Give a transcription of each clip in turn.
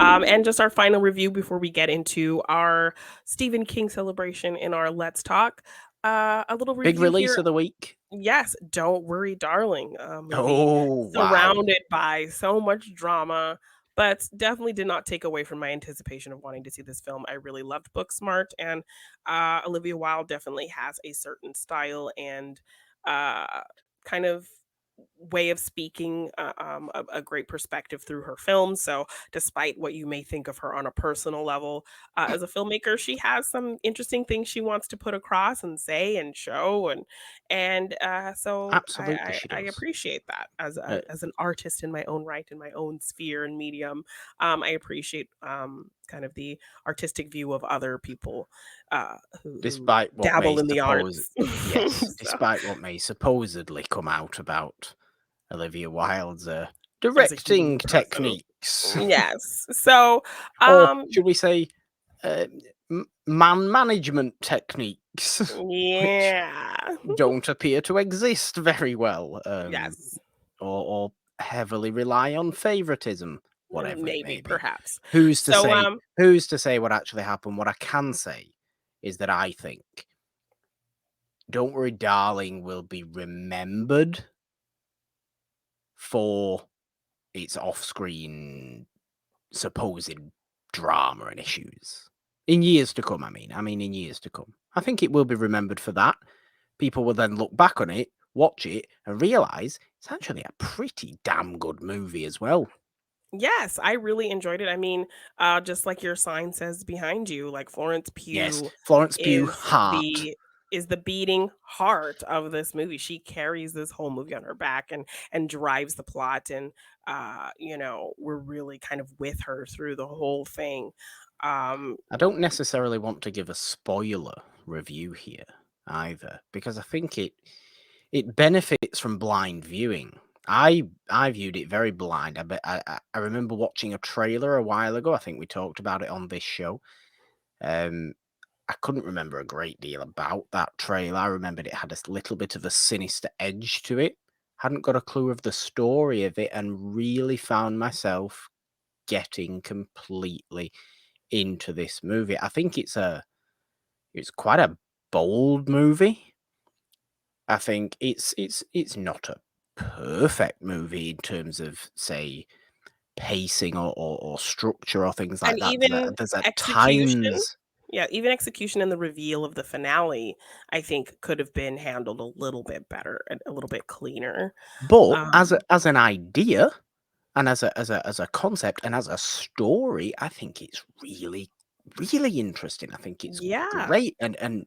And just our final review before we get into our Stephen King celebration in our Let's Talk. A little Big review release here. of the week. Yes, Don't Worry, Darling, movie Oh, wow. surrounded by so much drama, but definitely did not take away from my anticipation of wanting to see this film. I really loved Booksmart, and Olivia Wilde definitely has a certain style and uh, kind of way of speaking, a great perspective through her films. So, despite what you may think of her on a personal level, as a filmmaker, she has some interesting things she wants to put across and say and show, and Absolutely, she I does. appreciate that Uh, as an artist in my own right, in my own sphere and medium. I appreciate kind of the artistic view of other people who Despite what may dabble in the arts. yes, So, despite what may supposedly come out about Olivia Wilde's as a human directing person. techniques, Yes. So, or um, should we say, uh, man management techniques, which yeah. don't appear to exist very well, Yes. or heavily rely on favoritism, whatever it Maybe, may be. perhaps. Who's to So, say? Who's to say what actually happened? What I can say is that I think "Don't Worry, Darling" will be remembered for its off-screen supposed drama and issues in years to come. In years to come, I think it will be remembered for that. People will then look back on it, watch it, and realize it's actually a pretty damn good movie as well. yes, I really enjoyed it. I mean, just like your sign says behind you, like Florence Yes, Pugh Florence Pugh, is Heart. the beating heart of this movie. She carries this whole movie on her back and drives the plot, and we're really kind of with her through the whole thing. Um I don't necessarily want to give a spoiler review here either, because I think it benefits from blind viewing. I viewed it very blind. I remember watching a trailer a while ago. I think we talked about it on this show. Um, I couldn't remember a great deal about that trailer. I remembered it had a little bit of a sinister edge to it. Hadn't got a clue of the story of it, and really found myself getting completely into this movie. I think it's quite a bold movie. I think it's not a perfect movie in terms of, say, pacing or structure or things and like that. even There's at execution. times, Yeah, even execution and the reveal of the finale, I think could have been handled a little bit better and a little bit cleaner. but Um, as an idea and as a concept and as a story, I think it's really interesting. I think it's yeah. great and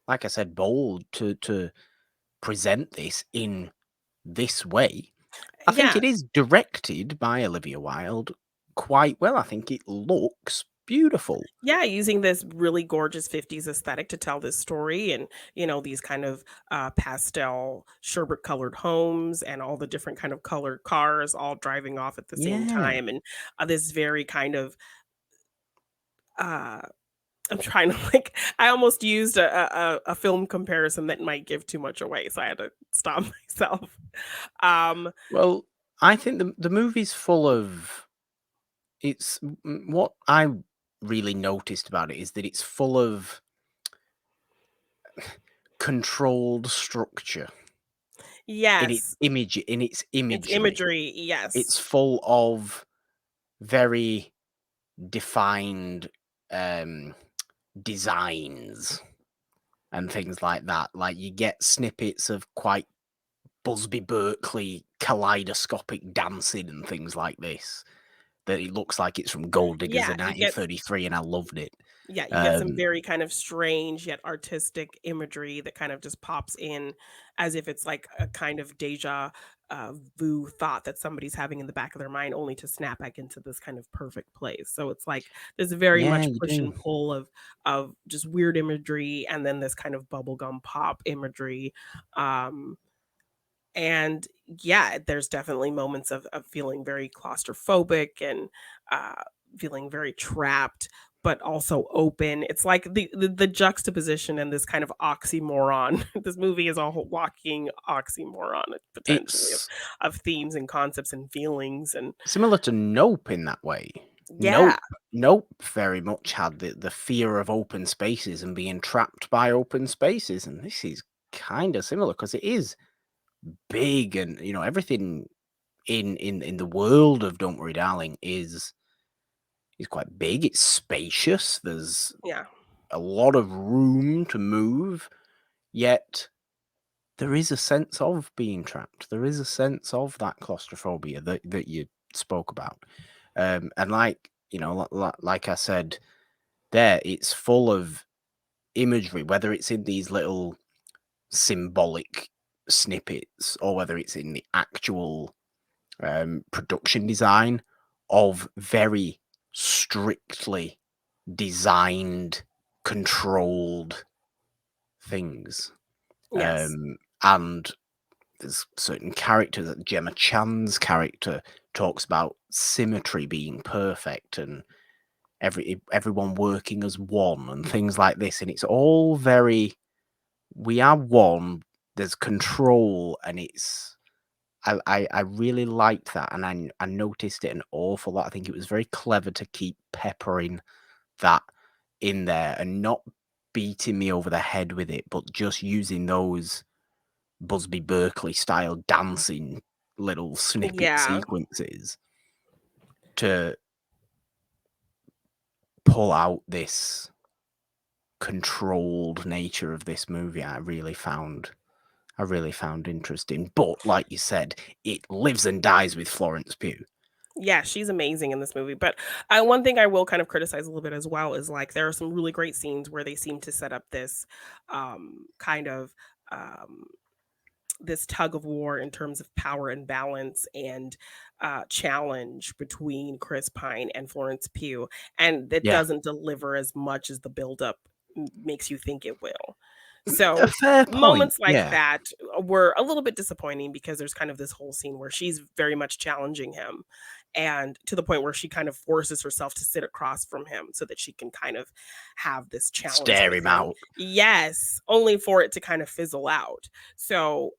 like I said, bold to present this in this way. I think Yeah. it is directed by Olivia Wilde quite well. I think it looks beautiful. Yeah, using this really gorgeous 50s aesthetic to tell this story and, these kind of pastel sherbet colored homes and all the different kind of colored cars all driving off at the same Yeah. time and this very kind of uh I'm trying to like I almost used a film comparison that might give too much away, so I had to stop myself. Um Well, I think the movie's full of what I really noticed about it is that it's full of controlled structure yes, in its it's imagery. imagery, It's yes. full of very defined um designs and things like that. Like you get snippets of quite Busby Berkeley kaleidoscopic dancing and things like this. That it looks like it's from Gold Diggers Yeah, in 1933, and I loved it. yeah, you get some Um, very kind of strange yet artistic imagery that kind of just pops in as if it's like a kind of deja vu thought that somebody's having in the back of their mind only to snap back into this kind of perfect place. So it's like there's very yeah, much you push do. and pull of just weird imagery and then this kind of bubblegum pop imagery. Um and yeah, there's definitely moments of feeling very claustrophobic and uh, feeling very trapped, but also open. It's like the juxtaposition and this kind of oxymoron. This movie is a whole walking oxymoron potentially It's of themes and concepts and feelings and similar to Nope in that way. Yeah. Nope. Nope, very much had the fear of open spaces and being trapped by open spaces, and this is kinda similar because it is big and, everything in the world of Don't Worry Darling is quite big, it's spacious, there's Yeah. a lot of room to move, yet there is a sense of being trapped. There is a sense of that claustrophobia that you spoke about. And like I said there, it's full of imagery, whether it's in these little symbolic snippets or whether it's in the actual production design of very strictly designed, controlled things. Yes. And there's certain characters that Gemma Chan's character talks about symmetry being perfect and everyone working as one and things like this. And it's all very we are one, there's control, and I really liked that, and I noticed it an awful lot. I think it was very clever to keep peppering that in there and not beating me over the head with it, but just using those Busby Berkeley style dancing little snippet Yeah. sequences to pull out this controlled nature of this movie. I really found interesting. But like you said, it lives and dies with Florence Pugh. Yeah, she's amazing in this movie, but one thing I will kind of criticize a little bit as well is, like, there are some really great scenes where they seem to set up this, kind of, um this tug of war in terms of power and balance and challenge between Chris Pine and Florence Pugh, and it Yeah. doesn't deliver as much as the buildup makes you think it will. A So fair point. moments like Yeah. that were a little bit disappointing because there's kind of this whole scene where she's very much challenging him, and to the point where she kind of forces herself to sit across from him so that she can kind of have this challenge Stare with him him. out. Yes, only for it to kind of fizzle out. So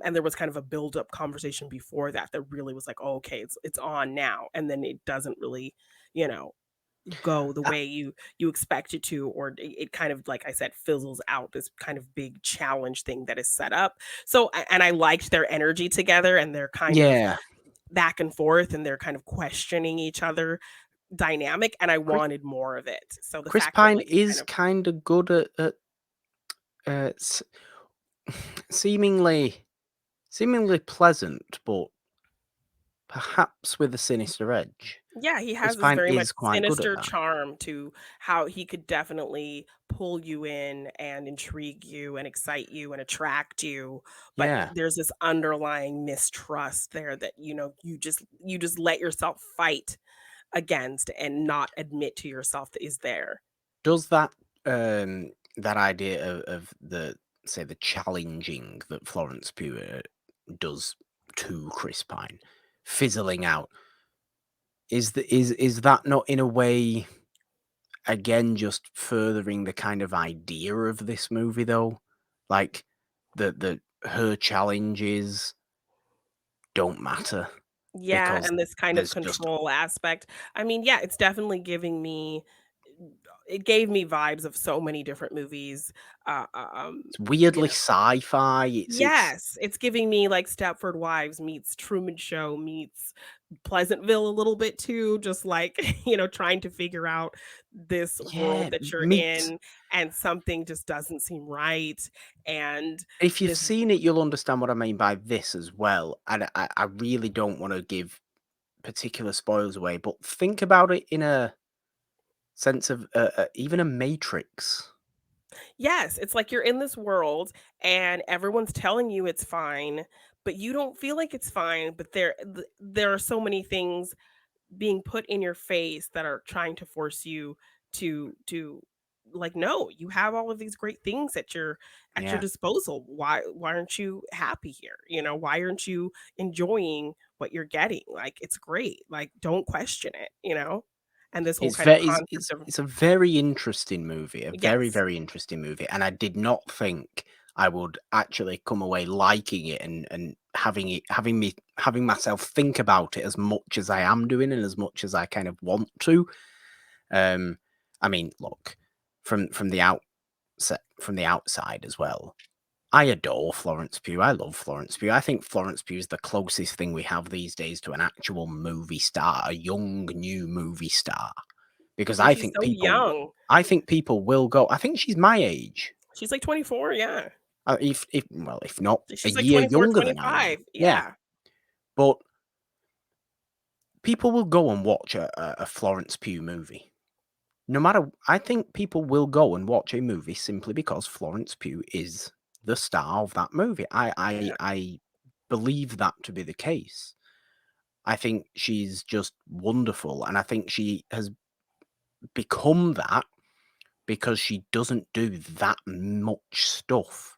and there was kind of a build up conversation before that that really was like, oh, okay, it's on now, and then it doesn't really, you know, go the Uh, way you expect it to, or it kind of, like I said, fizzles out this kind of big challenge thing that is set up. So and I liked their energy together and their kind of yeah. back and forth and their kind of questioning each other dynamic, and I Chris wanted more of it. So the Chris fact that Pine like he kind is of kinda good at, seemingly pleasant, but perhaps with a sinister edge. yeah, he Chris has this Pine very much is quite good at sinister that. charm to how he could definitely pull you in and intrigue you and excite you and attract you, but Yeah. there's this underlying mistrust there that, you just let yourself fight against and not admit to yourself that is there. Does that idea of the say the challenging that Florence Pugh does to Chris Pine fizzling out, is that not in a way again just furthering the kind of idea of this movie though? Like the her challenges don't matter Yeah, because and this kind of there's just control aspect. I mean, yeah, it's definitely it gave me vibes of so many different movies, it's you weirdly know sci-fi. It's Yes, it's giving me, like, Stepford Wives meets Truman Show meets Pleasantville a little bit too, just like, trying to figure out this yeah, world that you're meets in, and something just doesn't seem right, and if you've this seen it, you'll understand what I mean by this as well. And I really don't want to give particular spoilers away, but think about it in a sense of even a Matrix. Yes, it's like you're in this world and everyone's telling you it's fine, but you don't feel like it's fine, but there are so many things being put in your face that are trying to force you to like, no, you have all of these great things at your Yeah, disposal. Why aren't you happy here? Why aren't you enjoying what you're getting? Like, it's great. Like, don't question it. And this whole it's kind of very concept of it's a very interesting movie, a very yes. very interesting movie, and I did not think I would actually come away liking it and having myself think about it as much as I am doing and as much as I kind of want to. Um, I mean, look, from the from the outside as well. I adore Florence Pugh. I love Florence Pugh. I think Florence Pugh is the closest thing we have these days to an actual movie star, a young new movie star. Because And she's so young. I think people will go. I think she's my age. She's like 24, yeah. If not a She's like year 24, younger than I am. 25. Yeah, Yeah. but people will go and watch a Florence Pugh movie. No matter, I think people will go and watch a movie simply because Florence Pugh is the star of that movie. Yeah. I believe that to be the case. I think she's just wonderful, and I think she has become that because she doesn't do that much stuff.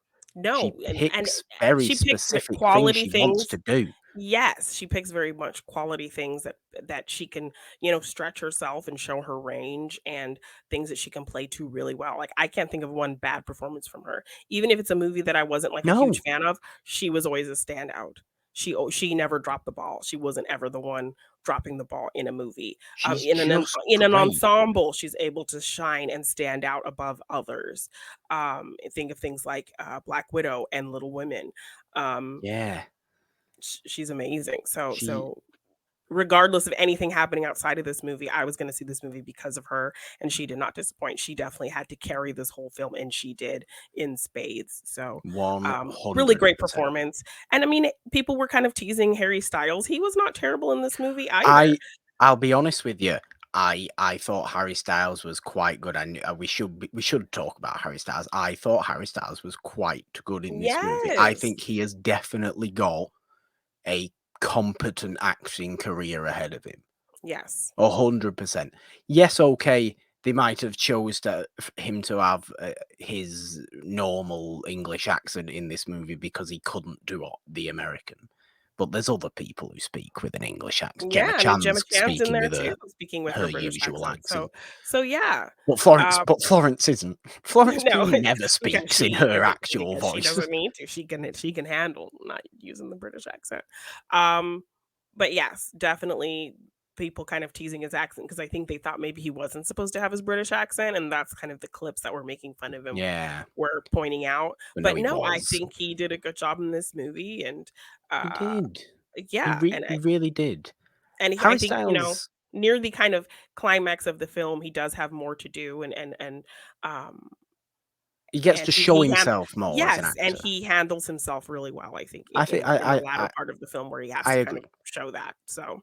She No, and picks very she picks the specific things quality she wants things. to do. Yes, she picks very much quality things that she can, stretch herself and show her range and things that she can play to really well. Like I can't think of one bad performance from her. Even if it's a movie that I wasn't like a huge No, fan of, she was always a standout. She never dropped the ball. She wasn't ever the one dropping the ball in a movie. she's In just an great. ensemble, she's able to shine and stand out above others. Think of things like Black Widow and Little Women. Um, Yeah, she's amazing. So she regardless of anything happening outside of this movie, I was going to see this movie because of her, and she did not disappoint. She definitely had to carry this whole film, and she did in spades. So, really great 100%. performance. And I mean, people were kind of teasing Harry Styles. He was not terrible in this movie either. I I'll be honest with you. I thought Harry Styles was quite good. I knew, we should talk about Harry Styles. I thought Harry Styles was quite good in this movie. I Yes, think he has definitely got a competent acting career ahead of him. yes, 100%. Yes, okay. They might have chose him to have his normal English accent in this movie because he couldn't do the American. But there's other people who speak with an English accent. Gemma yeah. I mean, Gemma Chan's Chan's in speaking there with too, speaking with her her British usual accent. So, accent. yeah. But Florence isn't. Florence No, Pugh never because speaks in her actual she voice. doesn't need to. She can handle not using the British accent. Um, but yes, definitely people kind of teasing his accent because I think they thought maybe he wasn't supposed to have his British accent, and that's kind of the clips that were making fun of him Yeah, were pointing out. but no, But he no, I was. think he did a good job in this movie, and He uh, did. yeah, He really did. I Harry think Styles. near the kind of climax of the film, he does have more to do, um He gets and to show he han himself more as an yes, and actor. he handles himself really well, I think, I think in the latter part of the film where he has I to kind of agree. show that, so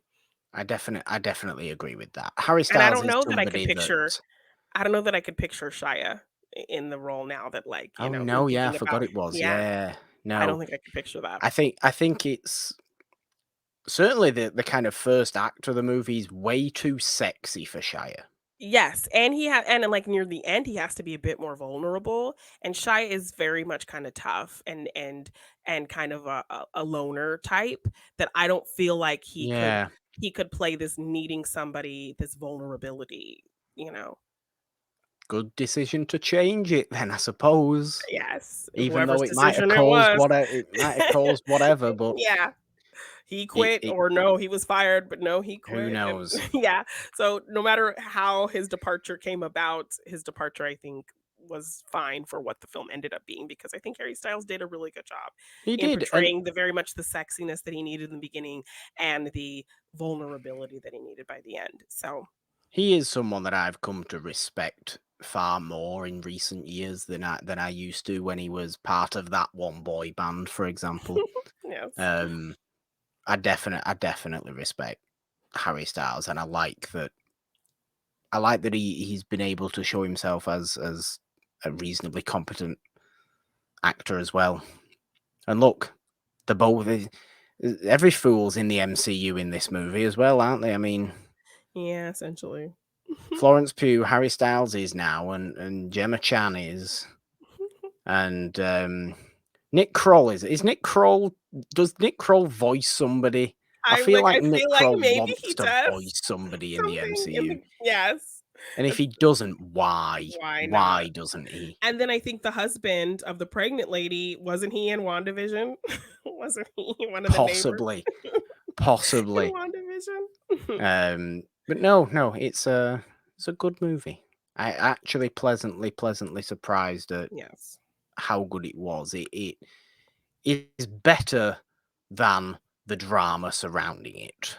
I definitely agree with that. Harry and Styles is somebody that. I don't know that I could picture Shia in the role now that, like, Oh in no, yeah, I thinking about forgot it was. yeah, Yeah, I no, don't think I could picture that. I think it's certainly the kind of first act of the movie is way too sexy for Shia. Yes, and and, like, near the end, he has to be a bit more vulnerable, and Shia is very much kinda tough and kind of a loner type that I don't feel like Yeah, he could play this needing somebody, this vulnerability, you know? good decision to change it then, I suppose. Yes, Even whoever's though decision it was. it might have caused whatever, but Yeah. He it quit it or no, he was fired, but no, he who quit, and knows? yeah. So, no matter how his departure came about, his departure, I think, was fine for what the film ended up being because I think Harry Styles did a really good job He in did, and portraying the very much the sexiness that he needed in the beginning and the vulnerability that he needed by the end. So, he is someone that I've come to respect far more in recent years than I used to when he was part of that one boy band, for example. yes. Um, I definitely respect Harry Styles, and I like that he's been able to show himself as a reasonably competent actor as well. And look, the both every fool's in the MCU in this movie as well, aren't they? I mean, Yeah, essentially. Florence Pugh, Harry Styles is now, and Gemma Chan is, and Nick Kroll is. Is Nick Kroll? Does Nick Kroll voice somebody? I feel like I Nick feel like Kroll maybe wants he to does voice somebody in the something in MCU. the yes. And if That's he doesn't, why? why not? Why doesn't he? And then I think the husband of the pregnant lady, wasn't he in WandaVision? Wasn't he one of the neighbors Possibly, in possibly. WandaVision? But no, no, it's a good movie. I actually pleasantly surprised at Yes. how good it was. It is better than the drama surrounding it,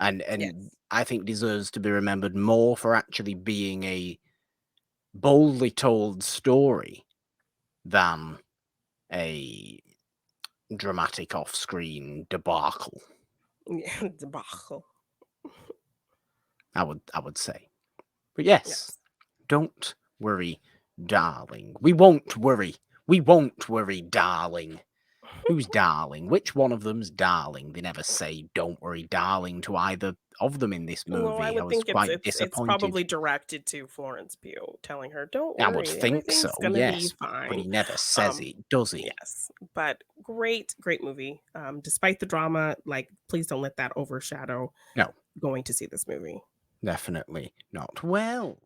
and Yes. I think deserves to be remembered more for actually being a boldly told story than a dramatic off-screen debacle. Yeah, debacle. I would say. But yes, Yes. don't worry, darling. We won't worry. We won't worry, darling. Who's darling? Which one of them's darling? They never say "don't worry, darling" to either of them in this Well, I movie. I would was think it's quite it's it's disappointed. probably directed to Florence Pugh, telling her, "Don't I would worry, think so, everything's gonna be yes, but fine." he never says Um, it, does he? yes, but great movie. Despite the drama, like, please don't let that overshadow No, going to see this movie. definitely not. Well,